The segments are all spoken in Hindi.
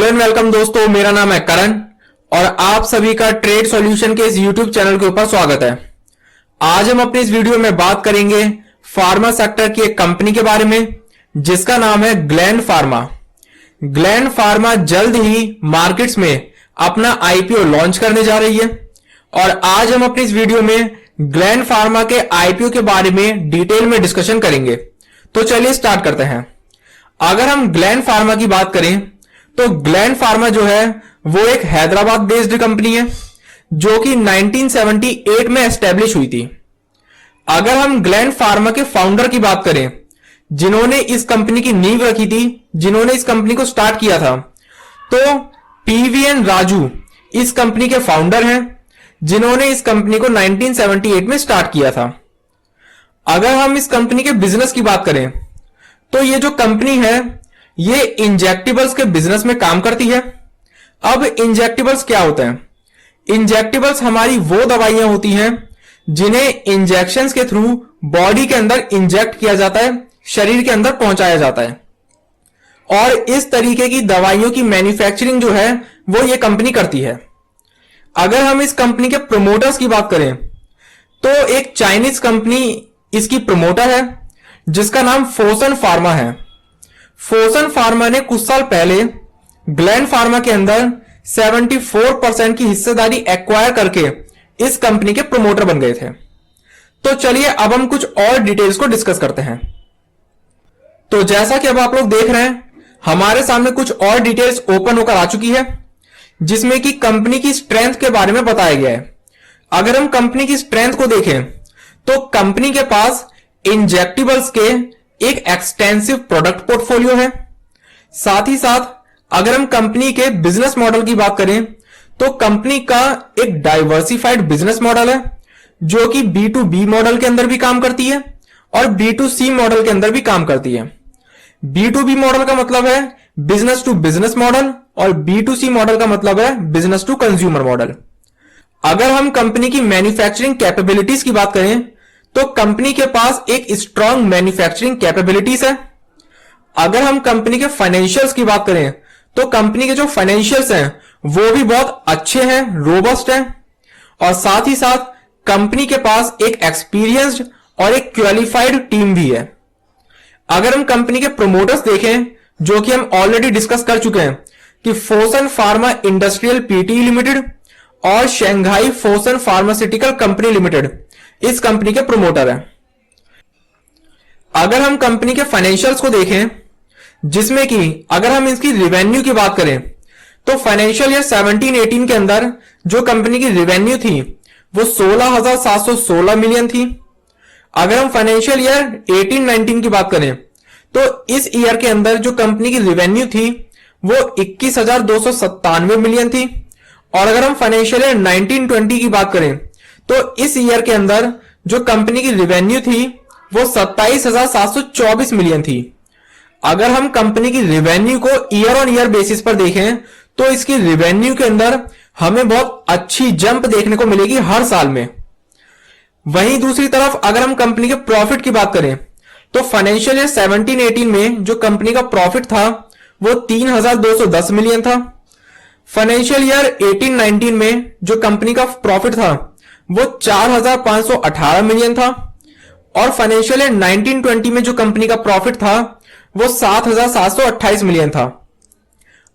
हेलो एंड वेलकम दोस्तों, मेरा नाम है करण और आप सभी का ट्रेड सॉल्यूशन के इस यूट्यूब चैनल के ऊपर स्वागत है। आज हम अपनी इस वीडियो में बात करेंगे फार्मा सेक्टर की एक कंपनी के बारे में जिसका नाम है ग्लैंड फार्मा। ग्लैंड फार्मा जल्द ही मार्केट्स में अपना आईपीओ लॉन्च करने जा रही है और आज हम अपनी इस वीडियो में ग्लैंड फार्मा के आईपीओ के बारे में डिटेल में डिस्कशन करेंगे। तो चलिए स्टार्ट करते हैं। अगर हम ग्लैंड फार्मा की बात करें तो ग्लैंड फार्मा जो है वो एक हैदराबाद बेस्ड कंपनी है जो कि 1978 में एस्टेब्लिश हुई थी। अगर हम ग्लैंड फार्मा के फाउंडर की बात करें, जिन्होंने इस कंपनी की नींव रखी थी, जिन्होंने इस कंपनी को स्टार्ट किया था, तो पीवीएन राजू इस कंपनी के फाउंडर हैं जिन्होंने इस कंपनी को 1978 में स्टार्ट किया था। अगर हम इस कंपनी के बिजनेस की बात करें तो ये जो कंपनी है ये इंजेक्टिबल्स के बिजनेस में काम करती है। अब इंजेक्टिबल्स क्या होते हैं? इंजेक्टिबल्स हमारी वो दवाइयां होती हैं जिन्हें इंजेक्शंस के थ्रू बॉडी के अंदर इंजेक्ट किया जाता है, शरीर के अंदर पहुंचाया जाता है और इस तरीके की दवाइयों की मैन्युफैक्चरिंग जो है वो ये कंपनी करती है। अगर हम इस कंपनी के प्रोमोटर्स की बात करें तो एक चाइनीज कंपनी इसकी प्रोमोटर है जिसका नाम फोसन फार्मा है। फोसन फार्मा ने कुछ साल पहले ग्लैंड फार्मा के अंदर 74% की हिस्सेदारी एक्वायर करके इस कंपनी के प्रोमोटर बन गए थे। तो चलिए अब हम कुछ और डिटेल्स को डिस्कस करते हैं। तो जैसा कि अब आप लोग देख रहे हैं, हमारे सामने कुछ और डिटेल्स ओपन होकर आ चुकी है जिसमें कि कंपनी की स्ट्रेंथ के बारे में बताया गया है। अगर हम कंपनी की स्ट्रेंथ को देखें तो कंपनी के पास इंजेक्टिबल्स के एक एक्सटेंसिव प्रोडक्ट पोर्टफोलियो है। साथ ही साथ अगर हम कंपनी के बिजनेस मॉडल की बात करें तो कंपनी का एक डाइवर्सिफाइड बिजनेस मॉडल है जो कि B2B मॉडल के अंदर भी काम करती है और B2C मॉडल के अंदर भी काम करती है। B2B मॉडल का मतलब है बिजनेस टू बिजनेस मॉडल और B2C मॉडल का मतलब है बिजनेस टू कंज्यूमर मॉडल। अगर हम कंपनी की मैन्युफैक्चरिंग कैपेबिलिटीज की बात करें तो कंपनी के पास एक स्ट्रांग मैन्युफैक्चरिंग कैपेबिलिटीज है। अगर हम कंपनी के फाइनेंशियल्स की बात करें तो कंपनी के जो फाइनेंशियल्स हैं वो भी बहुत अच्छे हैं, रोबस्ट हैं और साथ ही साथ कंपनी के पास एक एक्सपीरियंस्ड और एक क्वालिफाइड टीम भी है। अगर हम कंपनी के प्रोमोटर्स देखें जो कि हम ऑलरेडी डिस्कस कर चुके हैं कि Fosun Pharma industrial PT limited और Shanghai Fosun pharmaceutical company limited इस कंपनी के प्रोमोटर है। अगर हम कंपनी के फाइनेंशियल्स को देखें जिसमें कि अगर हम इसकी रिवेन्यू की बात करें तो फाइनेंशियल ईयर 17-18 के अंदर जो कंपनी की रिवेन्यू थी वो 16,716 मिलियन थी। अगर हम फाइनेंशियल ईयर 18-19 की बात करें तो इस ईयर के अंदर जो कंपनी की रिवेन्यू थी वो 21,297 मिलियन थी और अगर हम फाइनेंशियल ईयर 19-20 की बात करें तो इस ईयर के अंदर जो कंपनी की रिवेन्यू थी वो 27,724 मिलियन थी। अगर हम कंपनी की रिवेन्यू को ईयर ऑन ईयर बेसिस पर देखें तो इसकी रिवेन्यू के अंदर हमें बहुत अच्छी जंप देखने को मिलेगी हर साल में। वहीं दूसरी तरफ अगर हम कंपनी के प्रॉफिट की बात करें तो फाइनेंशियल ईयर 17-18 में जो कंपनी का प्रॉफिट था वो 3,210 मिलियन था। फाइनेंशियल ईयर 18-19 में जो कंपनी का प्रॉफिट था वो 4,518 मिलियन था और फाइनेंशियल ईयर 19-20 में जो कंपनी का प्रॉफिट था वो 7,728 मिलियन था।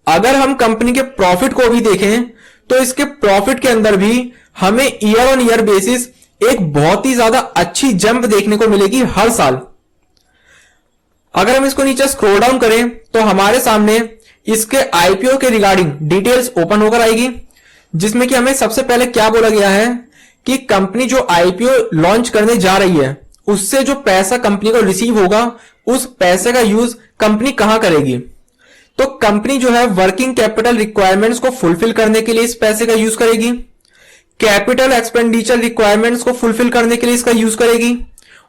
अगर हम कंपनी के प्रॉफिट को भी देखें तो इसके प्रॉफिट के अंदर भी हमें ईयर ऑन ईयर बेसिस एक बहुत ही ज्यादा अच्छी जंप देखने को मिलेगी हर साल। अगर हम इसको नीचे स्क्रॉल डाउन करें तो हमारे सामने इसके आईपीओ के रिगार्डिंग डिटेल्स ओपन होकर आएगी जिसमें कि हमें सबसे पहले क्या बोला गया है कि कंपनी जो आईपीओ लॉन्च करने जा रही है उससे जो पैसा कंपनी को रिसीव होगा उस पैसे का यूज कंपनी कहां करेगी। तो कंपनी जो है वर्किंग कैपिटल रिक्वायरमेंट्स को फुलफिल करने के लिए इस पैसे का यूज करेगी, कैपिटल एक्सपेंडिचर रिक्वायरमेंट्स को फुलफिल करने के लिए इसका यूज करेगी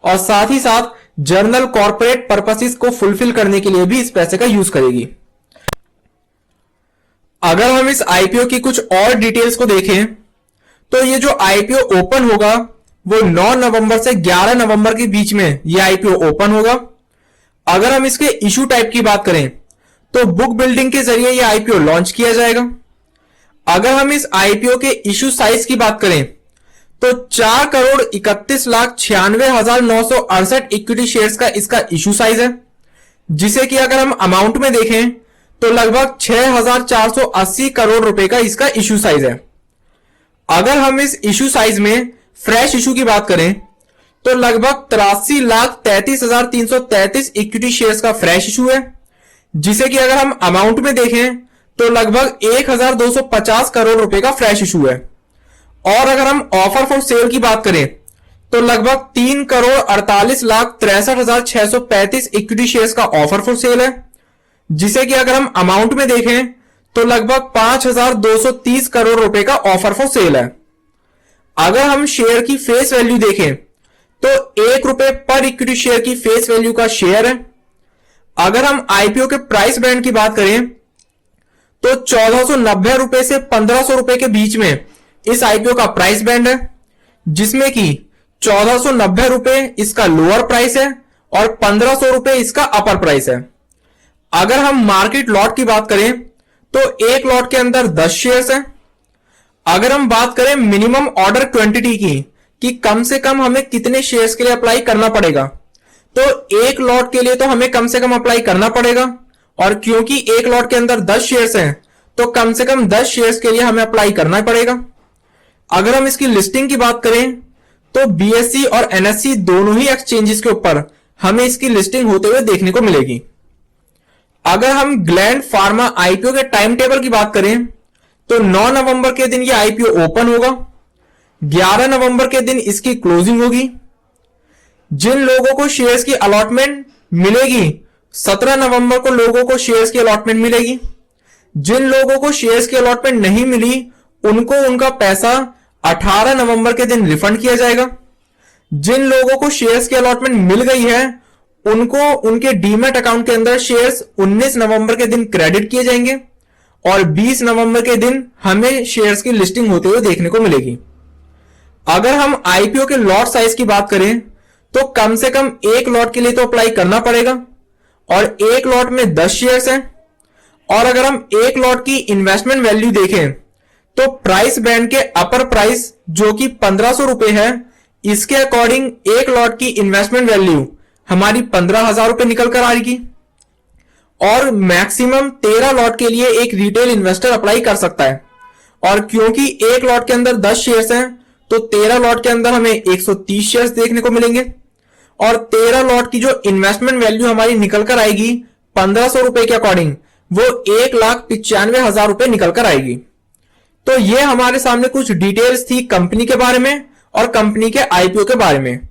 और साथ ही साथ जर्नल कॉर्पोरेट पर्पसेस को फुलफिल करने के लिए भी इस पैसे का यूज करेगी। अगर हम इस आईपीओ की कुछ और डिटेल्स को देखें तो ये जो आईपीओ ओपन होगा वो 9 नवंबर से 11 नवंबर के बीच में ये आईपीओ ओपन होगा। अगर हम इसके इशू टाइप की बात करें तो बुक बिल्डिंग के जरिए यह आईपीओ लॉन्च किया जाएगा। अगर हम इस आईपीओ के इश्यू साइज की बात करें तो 4,31,96,968 इक्विटी शेयर्स का इसका इश्यू साइज है, जिसे कि अगर हम अमाउंट में देखें तो लगभग 6,480 करोड़ रुपए का इसका इश्यू साइज है। अगर हम इस इश्यू साइज में फ्रेश इश्यू की बात करें तो लगभग 83,33,333 इक्विटी शेयर्स का फ्रेश इश्यू है, जिसे कि अगर हम अमाउंट में देखें तो लगभग 1,250 करोड़ रुपए का फ्रेश इश्यू है। और अगर हम ऑफर फॉर सेल की बात करें तो लगभग 3,48,63,635 इक्विटी शेयर्स का ऑफर फॉर सेल है, जिसे कि अगर हम अमाउंट में देखें तो लगभग 5,230 करोड़ रुपए का ऑफर फॉर सेल है। अगर हम शेयर की फेस वैल्यू देखें तो ₹1 पर इक्विटी शेयर की फेस वैल्यू का शेयर है। अगर हम आईपीओ के प्राइस बैंड की बात करें तो 1,490 रुपए से 1,500 रुपए के बीच में इस आईपीओ का प्राइस बैंड है, जिसमें कि 1,490 रुपए इसका लोअर प्राइस है और 1,500 रुपए इसका अपर प्राइस है। अगर हम मार्केट लॉट की बात करें तो एक लॉट के अंदर 10 शेयर्स हैं। अगर हम बात करें मिनिमम ऑर्डर क्वांटिटी की कि कम से कम हमें कितने शेयर्स के लिए अप्लाई करना पड़ेगा, तो एक लॉट के लिए तो हमें कम से कम अप्लाई करना पड़ेगा, और क्योंकि एक लॉट के अंदर 10 शेयर्स हैं तो कम से कम 10 शेयर्स के लिए हमें अप्लाई करना पड़ेगा। अगर हम इसकी लिस्टिंग की बात करें तो बीएसई और एनएसई दोनों ही एक्सचेंजेस के ऊपर हमें इसकी लिस्टिंग होते हुए देखने को मिलेगी। अगर हम ग्लैंड फार्मा आईपीओ के टाइम टेबल की बात करें तो 9 नवंबर के दिन यह आईपीओ ओपन होगा, 11 नवंबर के दिन इसकी क्लोजिंग होगी। जिन लोगों को शेयर्स की अलॉटमेंट मिलेगी 17 नवंबर को लोगों को शेयर्स की अलॉटमेंट मिलेगी। जिन लोगों को शेयर्स की अलॉटमेंट नहीं मिली उनको उनका पैसा 18 नवंबर के दिन रिफंड किया जाएगा। जिन लोगों को शेयर्स की अलॉटमेंट मिल गई है उनको उनके डीमैट अकाउंट के अंदर शेयर्स 19 नवंबर के दिन क्रेडिट किए जाएंगे और 20 नवंबर के दिन हमें शेयर्स की लिस्टिंग होते हुए देखने को मिलेगी। अगर हम आईपीओ के लॉट साइज की बात करें तो कम से कम एक लॉट के लिए तो अप्लाई करना पड़ेगा और एक लॉट में 10 शेयर्स हैं। और अगर हम एक लॉट की इन्वेस्टमेंट वैल्यू देखें तो प्राइस बैंड के अपर प्राइस जो कि 1,500 रुपए है, इसके अकॉर्डिंग एक लॉट की इन्वेस्टमेंट वैल्यू हमारी 15,000 रुपए निकल कर आएगी। और मैक्सिमम 13 लॉट के लिए एक रिटेल इन्वेस्टर अप्लाई कर सकता है, और क्योंकि एक लॉट के अंदर 10 शेयर्स हैं तो 13 लॉट के अंदर हमें 130 शेयर्स देखने को मिलेंगे और 13 लॉट की जो इन्वेस्टमेंट वैल्यू हमारी निकल कर आएगी 1,500 रुपए के अकॉर्डिंग वो 1,95,000 रुपए निकल कर आएगी। तो ये हमारे सामने कुछ डिटेल्स थी कंपनी के बारे में और कंपनी के आईपीओ के बारे में।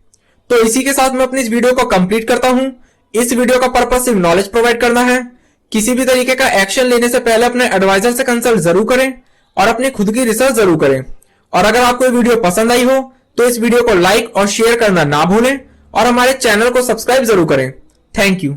तो इसी के साथ मैं अपनी इस वीडियो को कंप्लीट करता हूं। इस वीडियो का पर्पस सिर्फ नॉलेज प्रोवाइड करना है। किसी भी तरीके का एक्शन लेने से पहले अपने एडवाइजर से कंसल्ट जरूर करें और अपनी खुद की रिसर्च जरूर करें। और अगर आपको ये वीडियो पसंद आई हो तो इस वीडियो को लाइक और शेयर करना ना भूलें और हमारे चैनल को सब्सक्राइब जरूर करें। Thank you.